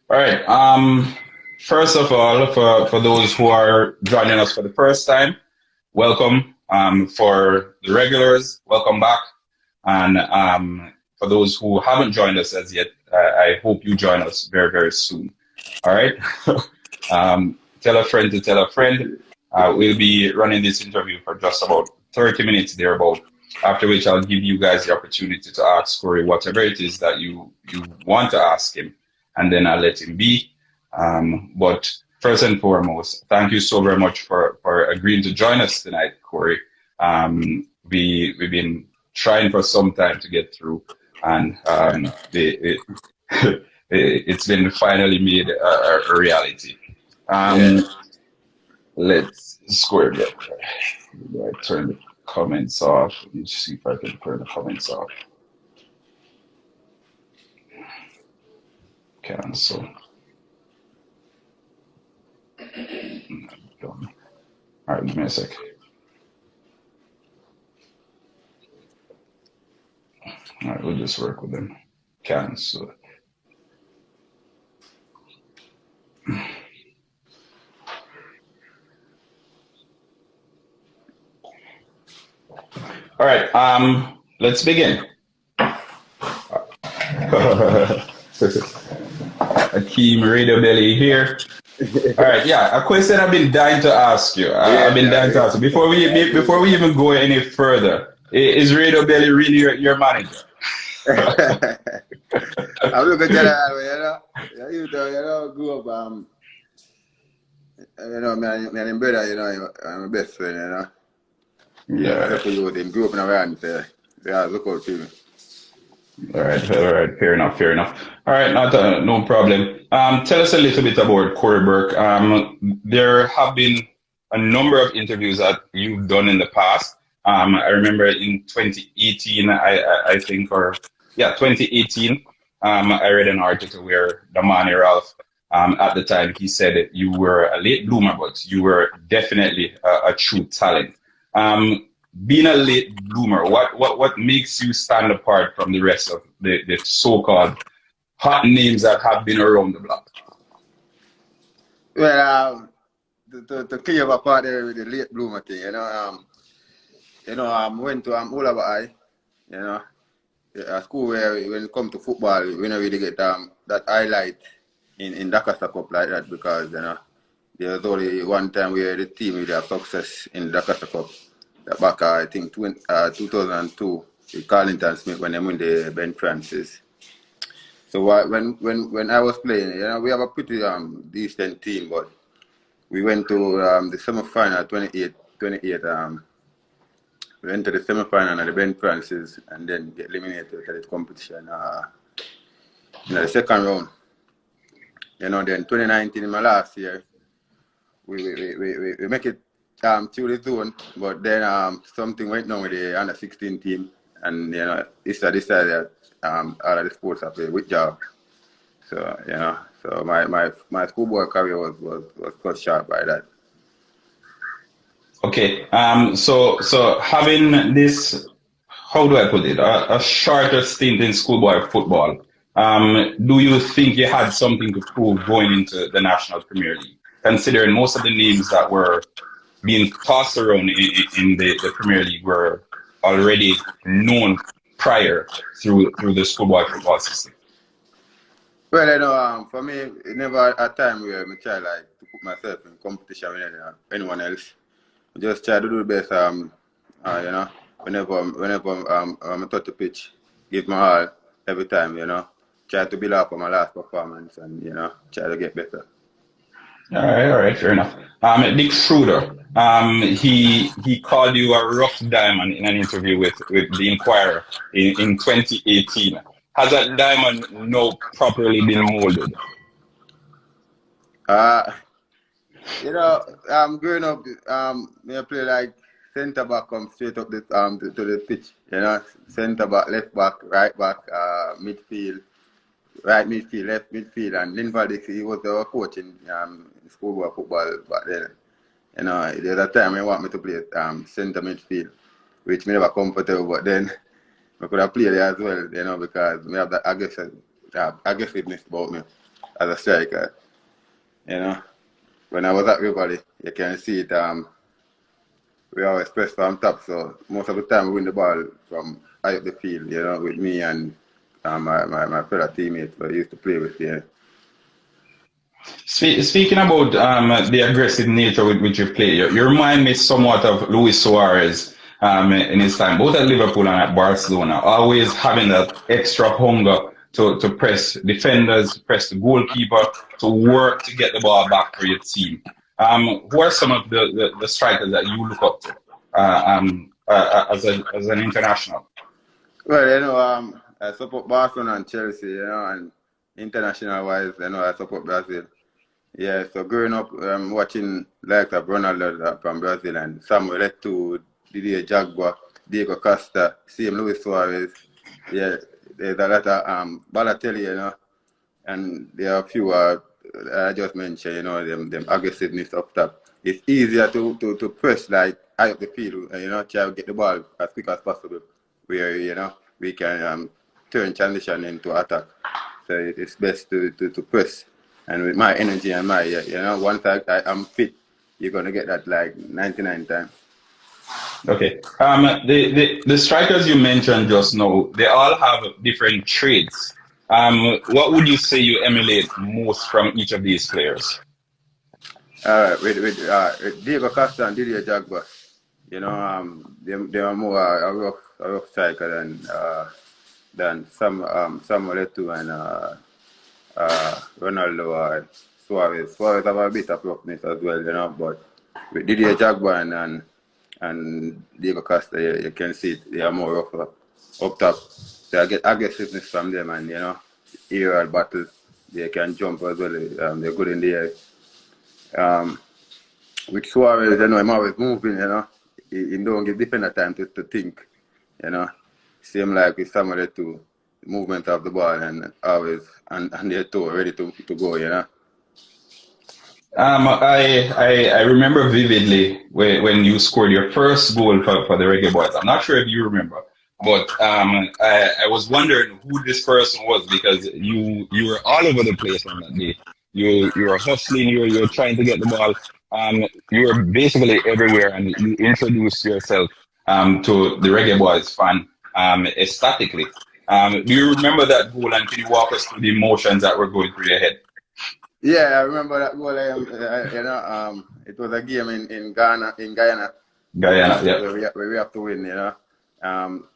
All right. First of all, for those who are joining us for the first time, welcome. For the regulars, welcome back. And for those who haven't joined us as yet, I hope you join us very, very soon. All right. Tell a friend to tell a friend. We'll be running this interview for just about 30 minutes thereabout. After which I'll give you guys the opportunity to ask Cory whatever it is that you want to ask him, and then I'll let him be. But first and foremost, thank you so very much for agreeing to join us tonight, Cory. We've been trying for some time to get through, and it's been finally made a reality. Let's square that. I turn the comments off. Let me see if I can turn the comments off. Cancel. All right, give me a sec. All right, we'll just work with them. Cancel. All right, let's begin. Akeem Radio Belly here. All right, yeah, a question I've been dying to ask you. I've been dying to ask you before we even go any further. Is Radio Belly really your manager? I'm looking at that, you know, grew up, you know, man, and brother, you know, I'm my best friend, you know. Yeah. I grew up in a van, so yeah, look out to me. All right, fair enough. All right, no problem. Tell us a little bit about Cory Burke. There have been a number of interviews that you've done in the past. I remember in 2018, I think, 2018, I read an article where Damani Ralph, at the time, he said that you were a late bloomer, but you were definitely a true talent. Being a late bloomer, what makes you stand apart from the rest of the so-called hot names that have been around the block? Well, to clear up part there with the late bloomer thing, you know, went to Ulabai, you know, a school where when it comes to football, we don't really get that highlight in the Dakar Cup like that, because, you know, there was only one time where the team really have success in the Dakar Cup. Back, I think, 2002, with Carlington Smith when they win the Ben Francis. So when I was playing, you know, we have a pretty decent team, but we went to the semi-final, 28. We went to the semi-final at the Ben Francis and then get eliminated at the competition in the second round. You know, then 2019, in my last year, we make it through the zone, but then something went wrong with the under 16 team, and you know, it's decided that all of the sports have to withdraw. So you know, so my schoolboy career was cut short by that. Okay, so having this, how do I put it, a shorter stint in schoolboy football, do you think you had something to prove going into the National Premier League, considering most of the names that were being tossed around in the Premier League were already known prior through the schoolboy football system? Well, you know, for me, it never a time where I try like to put myself in competition with anyone else. I just try to do the best. You know, whenever I'm touch the pitch, give my all every time. You know, try to build up on my last performance, and you know, try to get better. All right, fair enough. Dick Schroeder, he called you a rough diamond in an interview with the Inquirer in 2018. Has that diamond now properly been molded? You know, growing up, I play like centre back, come straight up the to the pitch. You know, centre back, left back, right back, midfield. Right midfield, left midfield, and Lynn Valdix, he was our coach in schoolboy football back then. You know, there's a time he want me to play centre midfield, which me never comfortable, but then I could have played there as well, you know, because we have that aggressiveness about me. as a striker. You know, when I was at Rivoli, you can see it. We always press from top, so most of the time we win the ball from high up the field. You know, with me and my fellow teammates who I used to play with. Yeah. Speaking about the aggressive nature with which you play, you remind me somewhat of Luis Suarez in his time, both at Liverpool and at Barcelona, always having that extra hunger to press defenders, press the goalkeeper, to work to get the ball back for your team. Who are some of the strikers that you look up to as an international? Well, you know, I support Barcelona and Chelsea, you know, and international wise, you know, I support Brazil. Yeah, so growing up, watching like Ronaldo from Brazil and Samuel Eto'o, Didier Drogba, Diego Costa, same Luis Suarez. Yeah, there's a lot of Balotelli, you know, and there are a few I just mentioned, you know, them aggressiveness up top. It's easier to press like high up the field, you know, try to get the ball as quick as possible, where you know we can turn transition into attack. So it's best to press. And with my energy and my, you know, once I'm fit, you're going to get that like 99 times. Okay. The strikers you mentioned just now, they all have different traits. What would you say you emulate most from each of these players? With Diego Costa and Didier Drogba, you know, they are more a rough striker than Samuel Eto'o and Ronaldo or Suarez. Suarez have a bit of roughness as well, you know, but with Didier Drogba and Diego Costa, you can see it, they are more rough up top. So I get aggressiveness from them, and you know, aerial battles, they can jump as well. They're good in the air. With Suarez, you know, I'm always moving, you know. He don't give defender time to think, you know. Same like with Samuel Eto'o, movement of the ball and always and their toe ready to go, you know. I remember vividly when you scored your first goal for the Reggae Boyz. I'm not sure if you remember, but I was wondering who this person was because you were all over the place on that day. You were hustling, you were trying to get the ball. You were basically everywhere, and you introduced yourself to the Reggae Boyz fan ecstatically. Do you remember that goal, and can you walk us through the emotions that were going through your head? Yeah, I remember that goal. You know, it was a game in Guyana. Guyana, yeah. Where we have to win, you know.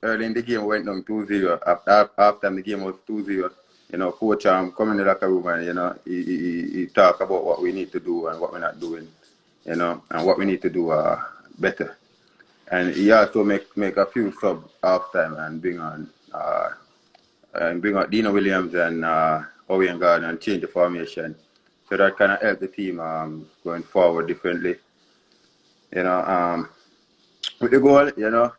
Early in the game, we went down 2-0. After the game was 2-0, you know, coach come in the locker room and, you know, he talk about what we need to do and what we're not doing, you know, and what we need to do better. And he also make a few sub halftime and bring on Dino Williams and Owen Gardner and change the formation. So that kind of helped the team going forward differently. You know, with the goal, you know,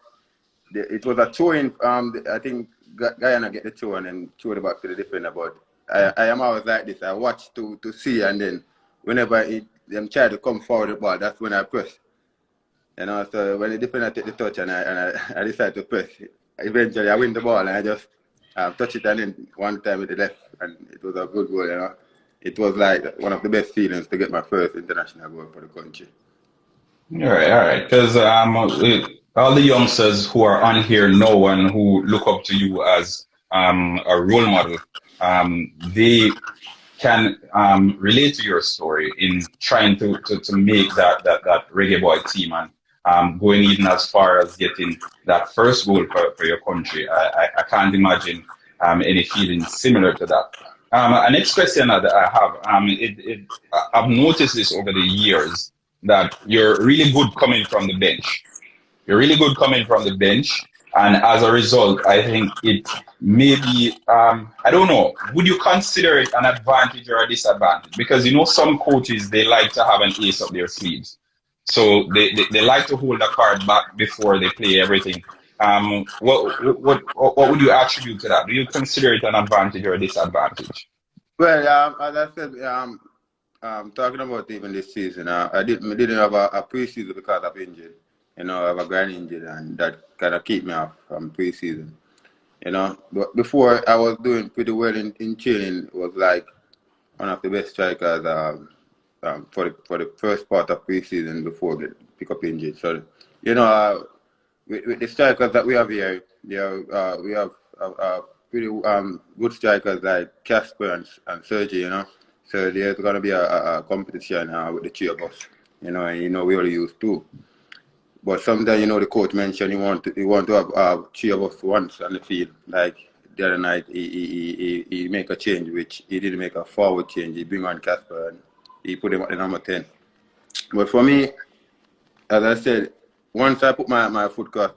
it was a throw-in. I think Guyana get the throw and then throw it back to the defender. But I am always like this. I watch to see, and then whenever them try to come forward the ball, that's when I press. You know, so when the defender take the touch and I decide to press, eventually I win the ball and I just touch it and then one time with the left, and it was a good goal, you know. It was like one of the best feelings to get my first international goal for the country. All right. Because all the youngsters who are on here know and who look up to you as a role model, they can relate to your story in trying to make that Reggae Boy team and going even as far as getting that first goal for your country. I can't imagine any feeling similar to that. A next question that I have, I've noticed this over the years that you're really good coming from the bench. You're really good coming from the bench, and as a result, I think it may be, I don't know, would you consider it an advantage or a disadvantage? Because, you know, some coaches, they like to have an ace up their sleeves. So they like to hold the card back before they play everything. What would you attribute to that? Do you consider it an advantage or a disadvantage? Well, as I said, talking about even this season, I didn't have a preseason because of injury. You know, I have a groin injury, and that kind of keep me off from preseason. You know, but before I was doing pretty well in training. It was like one of the best strikers for the first part of pre-season before they pick up injury. So, you know, with the strikers that we have here, we have pretty good strikers like Casper and Sergi, you know. So there's going to be a competition with the three of us, you know, and you know we only use two. But sometimes, you know, the coach mentioned he want to have three of us once on the field. Like the other night, he make a change, which he didn't make a forward change. He bring on Casper and he put him at the number 10. But for me, as I said, once I put my foot across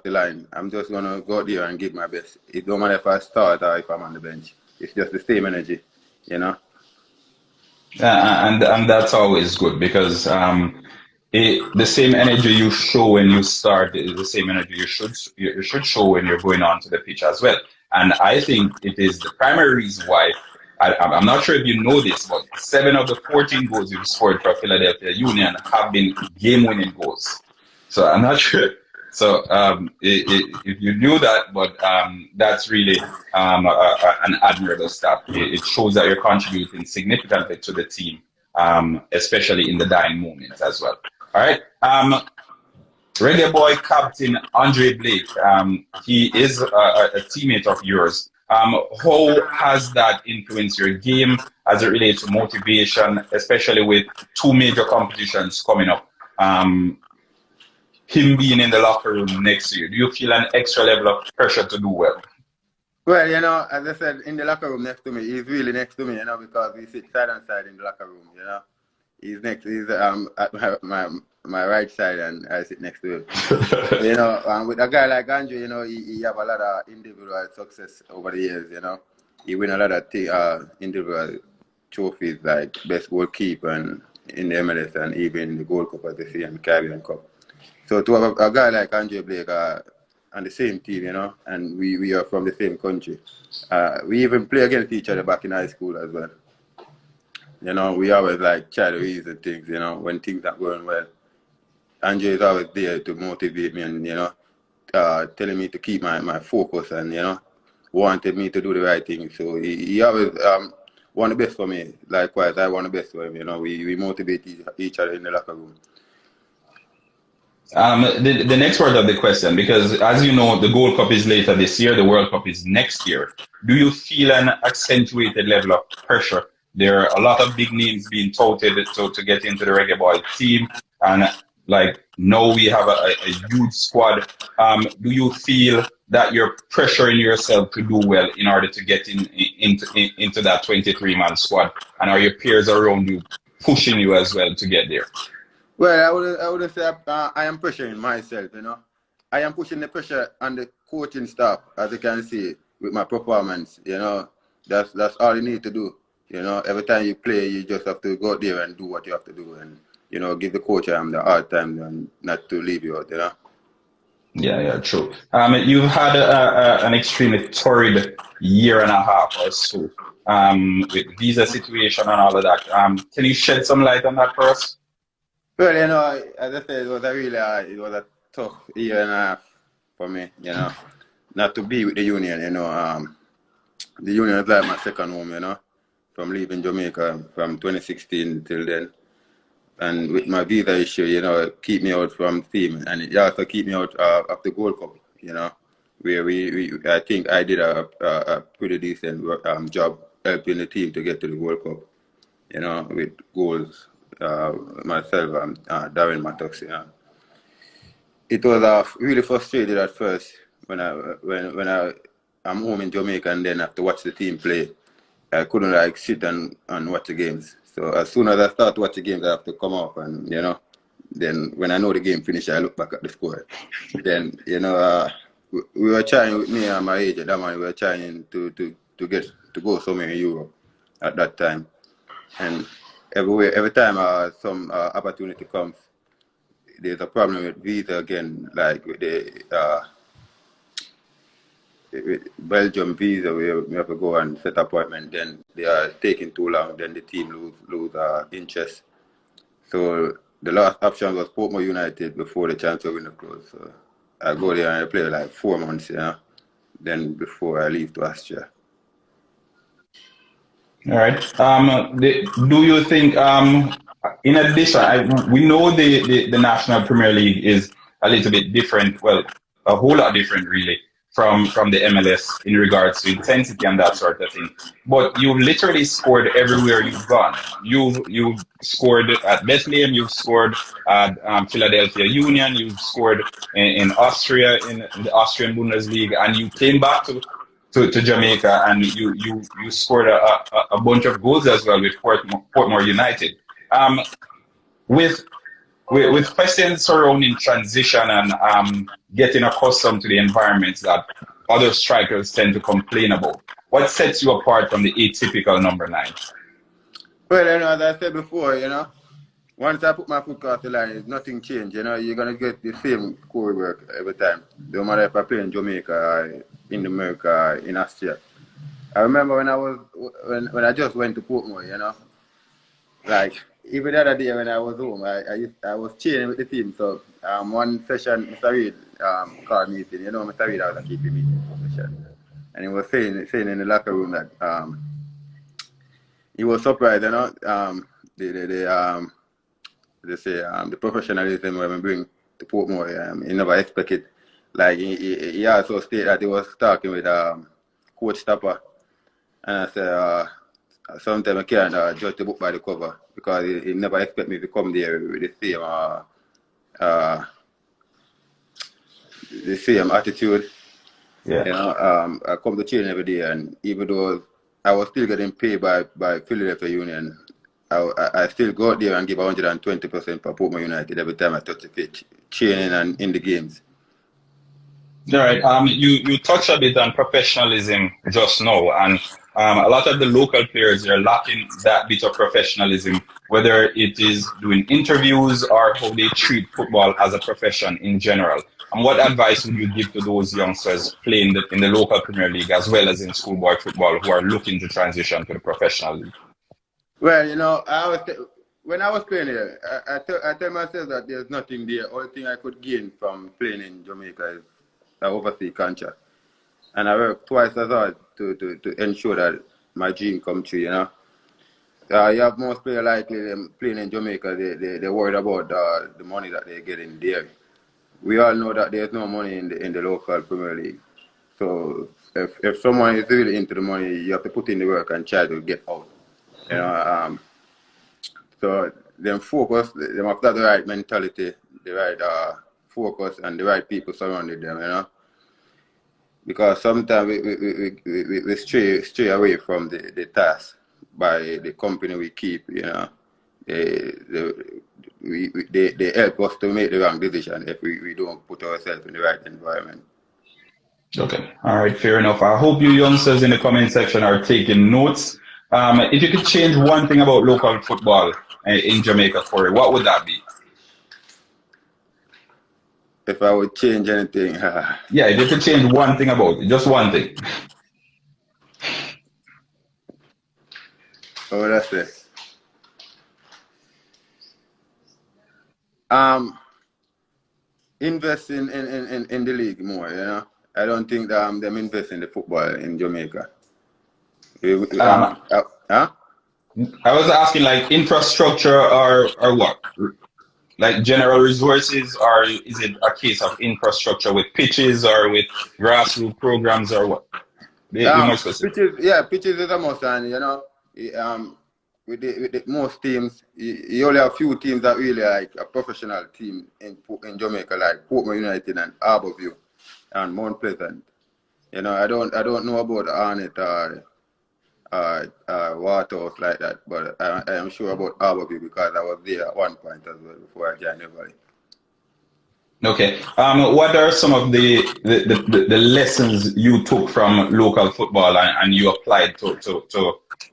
the line, I'm just going to go there and give my best. It don't matter if I start or if I'm on the bench. It's just the same energy, you know? And that's always good because the same energy you show when you start is the same energy you should show when you're going onto the pitch as well. And I think it is the primary reason why I'm not sure if you know this, but 7 of the 14 goals you've scored for Philadelphia Union have been game-winning goals. So I'm not sure. So if you knew that, but that's really an admirable stat. It shows that you're contributing significantly to the team, especially in the dying moments as well. All right. Reggae Boy captain Andre Blake, he is a teammate of yours. How has that influenced your game as it relates to motivation, especially with 2 major competitions coming up? Him being in the locker room next year, do you feel an extra level of pressure to do well? Well, you know, as I said, in the locker room next to me, he's really next to me, you know, because we sit side on side in the locker room, you know. He's at my right side and I sit next to him. You know, with a guy like Andrew, you know, he have a lot of individual success over the years, you know. He win a lot of individual trophies like best goalkeeper and in the MLS and even the Gold Cup as they see and Caribbean Cup. So to have a guy like Andre Blake on the same team, you know, and we are from the same country. We even play against each other back in high school as well. You know, we always like try to reason things, you know, when things are going well. Andre is always there to motivate me and, you know, telling me to keep my focus and, you know, wanted me to do the right thing. So he always want the best for me. Likewise, I want the best for him, you know. We motivate each other in the locker room. The next part of the question, because as you know, the Gold Cup is later this year, the World Cup is next year. Do you feel an accentuated level of pressure? There are a lot of big names being touted to get into the Reggae Boyz team, and like now we have a huge squad. Do you feel that you're pressuring yourself to do well in order to get into that 23-man squad? And are your peers around you pushing you as well to get there? Well, I would say I am pressuring myself, you know. I am pushing the pressure on the coaching staff, as you can see, with my performance, you know. That's all you need to do. You know, every time you play, you just have to go there and do what you have to do and, you know, give the coach the hard time and not to leave you out, you know. Yeah, true. You've had an extremely torrid year and a half or so with visa situation and all of that. Can you shed some light on that for us? Well, you know, as I said, it was a tough year and a half for me, you know, not to be with the union, you know. The union is like my second home, you know, from leaving Jamaica from 2016 till then. And with my visa issue, you know, it keep me out from the team, and it also keep me out of the Gold Cup, you know, where I think I did a pretty decent job helping the team to get to the World Cup, you know, with goals. Myself and Darren Mattox, you know. It was really frustrated at first when I'm home in Jamaica and then have to watch the team play. I couldn't like sit and watch the games. So as soon as I start watching games, I have to come off and, you know, then when I know the game finished, I look back at the score. Then, you know, we were trying with me and my agent, that man, we were trying to go somewhere in Europe at that time. And every time some opportunity comes, there's a problem with visa again, like with the with Belgium visa, we have to go and set appointment. Then they are taking too long. Then the team lose interest. So the last option was Portmore United before the transfer window closed. So I go there and I play like 4 months, you know. Then before I leave to Austria. All right. Do you think, in addition, we know the National Premier League is a little bit different, well, a whole lot different, really, from the MLS in regards to intensity and that sort of thing. But you've literally scored everywhere you've gone. You've scored at Bethlehem, you've scored at Philadelphia Union, you've scored in Austria, in the Austrian Bundesliga, and you came back to Jamaica, and you scored a bunch of goals as well with Portmore United. Um, with, with questions surrounding transition and getting accustomed to the environments that other strikers tend to complain about, what sets you apart from the atypical number 9? Well, as I said before, once I put my foot across the line, nothing changed. You're gonna get the same Cory Burke every time. No matter if I play in Jamaica or in America or in Austria. I remember when I just went to Portmore, like even the other day when I was home, I was cheering with the team. So one session, Mr. Reid called me in. Mr. Reid was a keeping meeting session, and he was saying in the locker room that he was surprised, they say the professionalism when we bring to Portmore, he never expected. Like he also stated that he was talking with Coach Stopper, and I said sometimes I can't judge the book by the cover because he never expect me to come there with the same attitude. Yeah. I come to training every day, and even though I was still getting paid by Philadelphia Union, I still go out there and give 120% for Portmore United every time I touch the pitch, training and in the games. All right. You touched a bit on professionalism just now, and a lot of the local players are lacking that bit of professionalism, whether it is doing interviews or how they treat football as a profession in general. And what advice would you give to those youngsters playing in the local Premier League as well as in schoolboy football who are looking to transition to the professional league? Well, when I was playing here, I tell myself that there's nothing there. Only thing I could gain from playing in Jamaica is an overseas contract. And I work twice as hard to ensure that my dream come true, You have most players likely them playing in Jamaica, they're worried about the money that they get in there. We all know that there's no money in the local Premier League. So if someone is really into the money, you have to put in the work and try to get out. So them focus, they have to have the right mentality, the right focus, and the right people surrounding them, Because sometimes we stray away from the task by the company we keep, They help us to make the wrong decision if we don't put ourselves in the right environment. Okay. All right. Fair enough. I hope you youngsters in the comment section are taking notes. If you could change one thing about local football in Jamaica, Cory, what would that be? If I would change anything. Yeah, if you could change one thing about it, just one thing. Oh, that's it. Invest in the league more, I don't think that them invest in the football in Jamaica. I was asking like infrastructure or what? Like general resources, or is it a case of infrastructure with pitches or with grassroots programs or what? Be more specific. Pitches is a must, and with the most teams, you only have few teams that really like a professional team in Jamaica, like Portmore United and Harbourview and Mount Pleasant. I don't know about Arnett or Waterhouse like that, but I am sure about Harbourview because I was there at one point as well before I joined the Valley. Okay. What are some of the lessons you took from local football and you applied to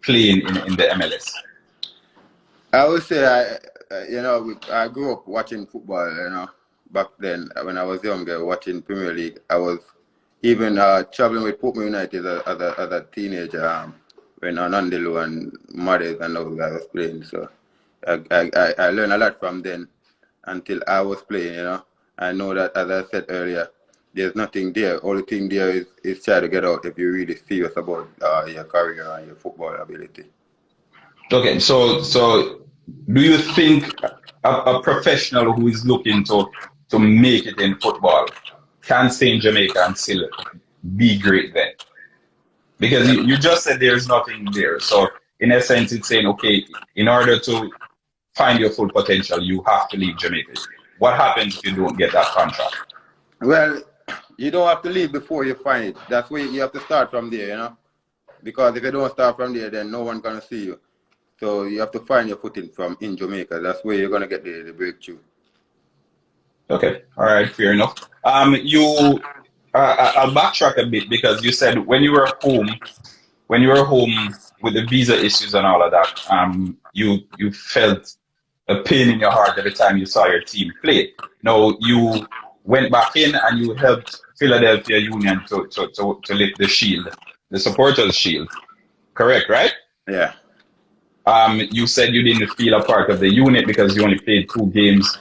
playing in the MLS? I would say I grew up watching football, back then when I was younger, watching Premier League. I was even traveling with Portmore United as a teenager when Anandelu and Mares and those guys was playing. So I learned a lot from then until I was playing, I know that, as I said earlier, there's nothing there. Only thing there is try to get out if you're really serious about your career and your football ability. Okay, so do you think a professional who is looking to make it in football can stay in Jamaica and still be great then? Because you just said there's nothing there. So in essence, it's saying, okay, in order to find your full potential, you have to leave Jamaica. What happens if you don't get that contract? Well, you don't have to leave before you find it. That's where you have to start from there, you know. Because if you don't start from there, then no one's gonna see you. So you have to find your footing from in Jamaica. That's where you're gonna get the breakthrough. Okay, all right, fair enough. I'll backtrack a bit because you said when you were home with the visa issues and all of that, you felt a pain in your heart every time you saw your team play. Now you went back in and you helped Philadelphia Union to lift the shield, the supporters' shield. Correct, right? Yeah. You said you didn't feel a part of the unit because you only played 2 games.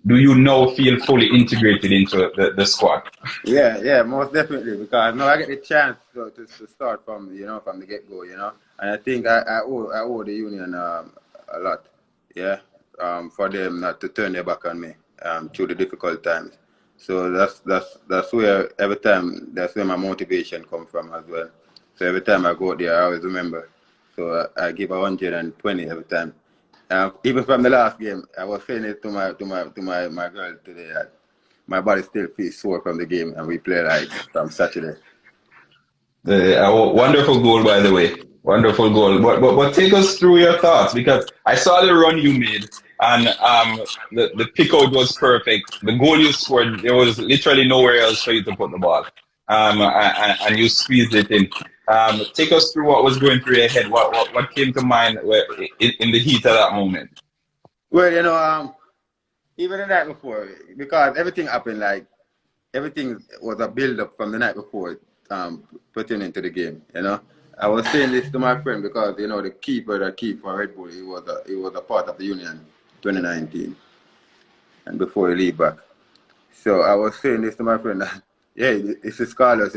Do you now feel fully integrated into the squad? Yeah, most definitely. Because now I get the chance to start from from the get go, and I think I owe the union a lot, for them not to turn their back on me through the difficult times. So that's where every time that's where my motivation comes from as well. So every time I go there, I always remember. So I give 120 every time. Even from the last game, I was saying it to my girl today that my body still feels sore from the game, and we play like from Saturday. Wonderful goal, by the way. Wonderful goal. But take us through your thoughts, because I saw the run you made, and the pick out was perfect. The goal you scored, there was literally nowhere else for you to put the ball, and you squeezed it in. Take us through what was going through your head. What came to mind in the heat of that moment? Well, even the night before, because everything happened, like everything was a build-up from the night before, pertaining to the game. I was saying this to my friend because the keeper that keep for Red Bull, he was a part of the union 2019, and before he leave back. So I was saying this to my friend that, yeah, this is Carlos,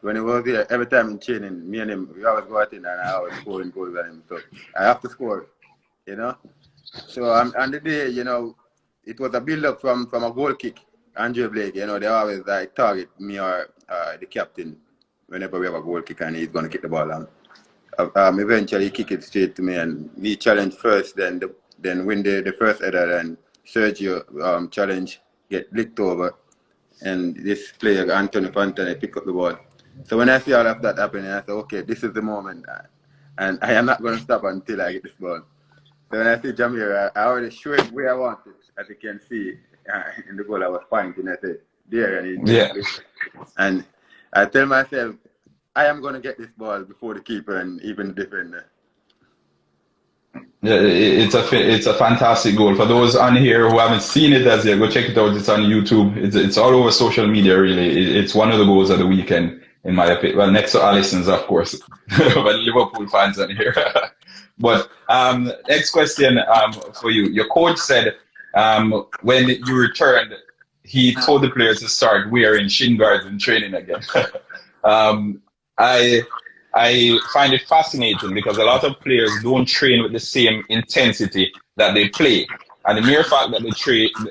when he was here, every time in training, me and him, we always go out in and I always scoring goals at him. So I have to score, So on the day, it was a build-up from a goal kick. Andre Blake, they always like target me or the captain whenever we have a goal kick and he's going to kick the ball on. Eventually, he kick it straight to me and me challenge first, then win the first header, then Sergio challenge, get licked over, and this player, Anthony Fontana, pick up the ball. So when I see all of that happening, I say, okay, this is the moment, and I am not going to stop until I get this ball. So when I see Jamaica, I already show him where I want it, as you can see in the goal I was pointing. I said, there, and I tell myself, I am going to get this ball before the keeper and even the defender. Yeah, it's a fantastic goal. For those on here who haven't seen it as yet, go check it out. It's on YouTube. It's all over social media, really. It's one of the goals of the weekend, in my opinion. Well, next to Alisson's, of course, but Liverpool fans on here. But next question for you. Your coach said when you returned, he told the players to start wearing shin guards in training again. I find it fascinating because a lot of players don't train with the same intensity that they play. And the mere fact that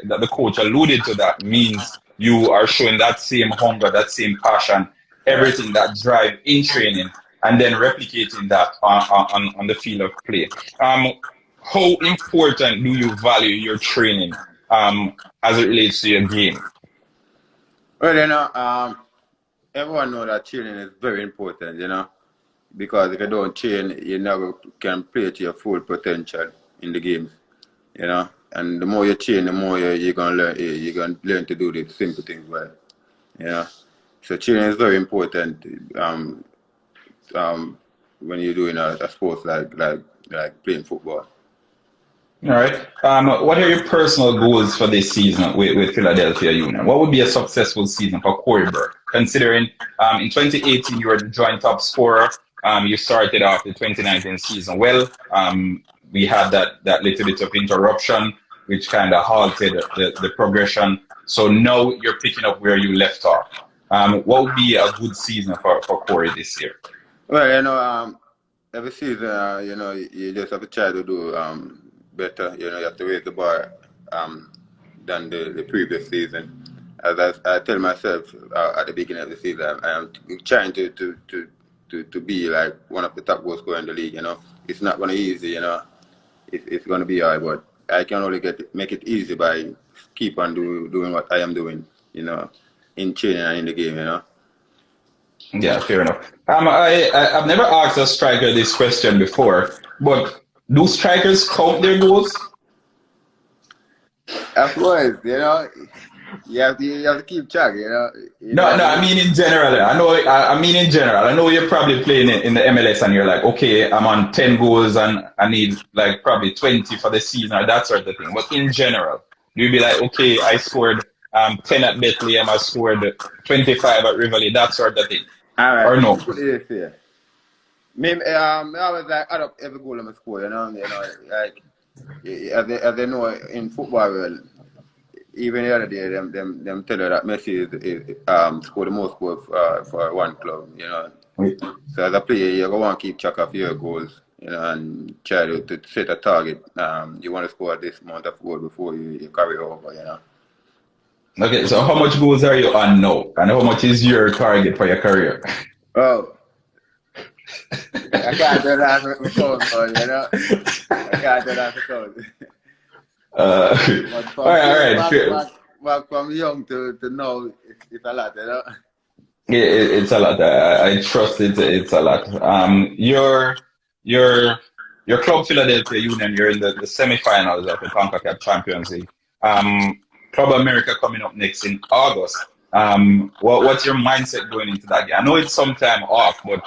that the coach alluded to that means you are showing that same hunger, that same passion, everything, that drive in training, and then replicating that on the field of play. How important do you value your training as it relates to your game? Well, everyone knows that training is very important, because if you don't train, you never can play to your full potential in the games, And the more you train, the more you're gonna learn. You're gonna learn to do the simple things well, So training is very important. When you're doing a sport like playing football. All right. What are your personal goals for this season with Philadelphia Union? What would be a successful season for Cory Burke? Considering in 2018 you were the joint top scorer. You started off the 2019 season well. We had that little bit of interruption, which kind of halted the progression. So now you're picking up where you left off. What would be a good season for Cory this year? Well, every season, you just have to try to do better. You have to raise the bar than the previous season. As I tell myself at the beginning of the season, I am trying to be like one of the top goal scorers in the league. It's not going to be easy. It's going to be hard, but I can only make it easy by keep on doing what I am doing. In training and in the game. Yeah, fair enough. I've never asked a striker this question before, but do strikers count their goals? Of course, you have to keep track, No, I mean in general. I mean in general. I know you're probably playing in the MLS and you're like, okay, I'm on 10 goals and I need like probably 20 for the season or that sort of thing. But in general, you'd be like, okay, I scored 10 at Bethlehem, I scored 25 at Rivoli, that sort of thing. All right. Or no? I always like add up every goal I score, like as they know in football world, even the other day them tell you that Messi is scored the most goals for one club, So as a player you want to keep track of your goals, and try to set a target. You want to score this amount of goals before you carry over, Okay, so how much goals are you on now? And how much is your target for your career? Oh. I can't do that with my phone, I can't do that with phone. All right. Back from young to now, it's a lot, Yeah, it's a lot. I trust it's a lot. Your club Philadelphia Union, you're in the semifinals of the CONCACAF Champions League. Club America coming up next in August. What's your mindset going into that game? I know it's some time off, but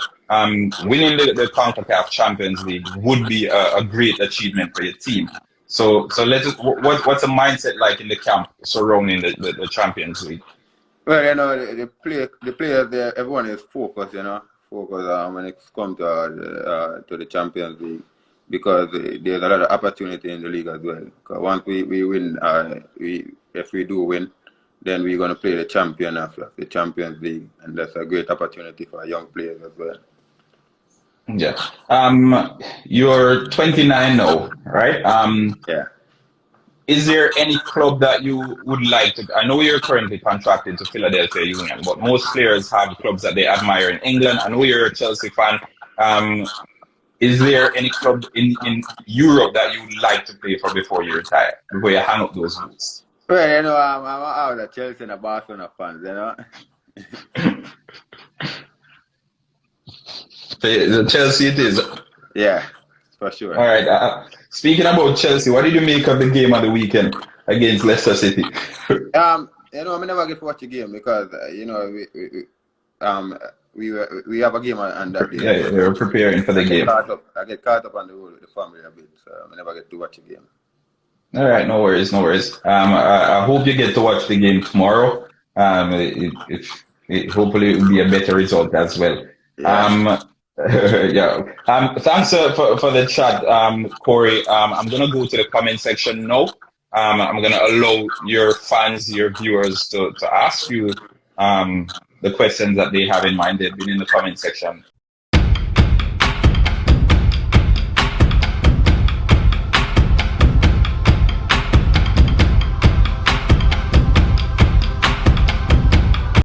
winning the CONCACAF Champions League would be a great achievement for your team. So what's the mindset like in the camp surrounding the Champions League? Well, the players there, everyone is focused, focused when it comes to the Champions League, because there's a lot of opportunity in the league as well. Because once we win, if we do win, then we're going to play the champion of the Champions League, and that's a great opportunity for young players as well. Yeah. You're 29 now, right? Yeah. Is there any club that you would like to? I know you're currently contracted to Philadelphia Union, but most players have clubs that they admire in England. I know you're a Chelsea fan. Is there any club in Europe that you would like to play for before you retire, before you hang up those boots? Well, I'm out of Chelsea and a Barcelona fans, The Chelsea it is. Yeah, for sure. All right. Speaking about Chelsea, what did you make of the game on the weekend against Leicester City? I never get to watch the game because we have a game on that day. Yeah, they were preparing for the game. I get caught up on the road with the family a bit, so I never get to watch the game. All right, no worries. I hope you get to watch the game tomorrow. Hopefully it will be a better result as well. Yeah. Thanks for the chat, Cory. I'm gonna go to the comment section now. I'm gonna allow your fans, your viewers to ask you the questions that they have in mind. They've been in the comment section